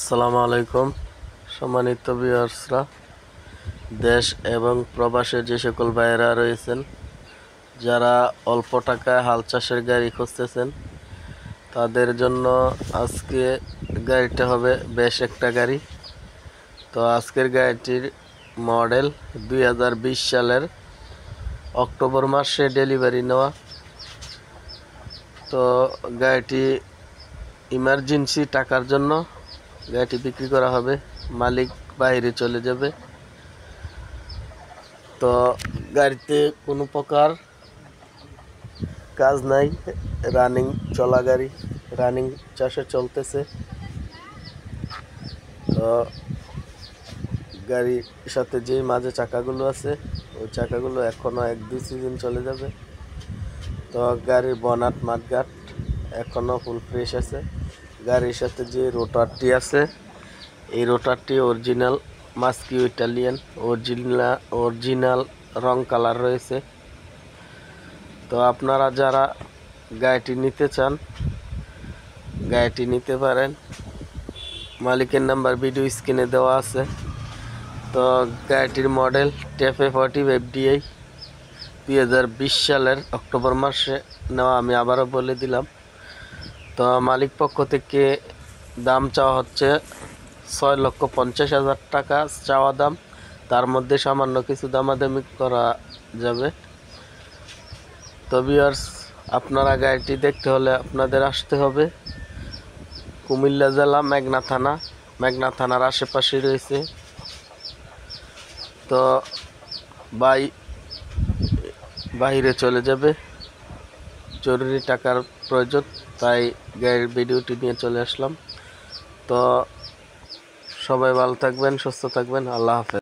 আসসালামু আলাইকুম সম্মানিত ভিউয়ার্সরা, দেশ এবং প্রবাসে যে সকল ভাইয়েরা রয়েছেন, যারা অল্প টাকায় হাল চাষের গাড়ি খুঁজতেছেন, তাদের জন্য আজকে গাড়িটা হবে বেশ একটা গাড়ি। তো আজকের গাড়িটির মডেল 2020 সালের অক্টোবর মাসে ডেলিভারি নেওয়া। তো গাড়িটি ইমার্জেন্সি টাকার জন্য গাড়িটি বিক্রি করা হবে, মালিক বাইরে চলে যাবে। তো গাড়িতে কোনো প্রকার কাজ নাই, রানিং চলা গাড়ি, রানিং চাষে চলতেছে। তো গাড়ির সাথে যে মাঝে চাকাগুলো আছে, ওই চাকাগুলো এখনও 1-2 সিজন চলে যাবে। তো গাড়ির বনাট মাঠঘাট এখনও ফুল ফ্রেশ আছে। গাড়ির সাথে যে রোটারটি আছে, এই রোটারটি অরিজিনাল মাস্কিউ ইটালিয়ান, অরিজিনাল রং কালার রয়েছে। তো আপনারা যারা গাড়িটি নিতে চান, গাড়িটি নিতে পারেন। মালিকের নাম্বার ভিডিও স্ক্রিনে দেওয়া আছে। তো গাড়িটির মডেল টেফে 45 DI 2020 সালের অক্টোবর মাসে নেওয়া, আমি আবারও বলে দিলাম। তো মালিক পক্ষ থেকে দাম চাওয়া হচ্ছে 6,50,000 টাকা চাওয়া দাম। তার মধ্যে সামান্য কিছু দামাদামি করা যাবে। তো ভিউয়ার্স, আপনারা গাড়িটি দেখতে হলে আপনাদের আসতে হবে কুমিল্লা জেলা মেঘনা থানার আশেপাশে রয়েছে। তো বাইরে চলে যাবে, জরুরি টাকার প্রয়োজন, তাই গাড়ির ভিডিওটি নিয়ে চলে আসলাম। তো সবাই ভালো থাকবেন, সুস্থ থাকবেন, আল্লাহ হাফেজ।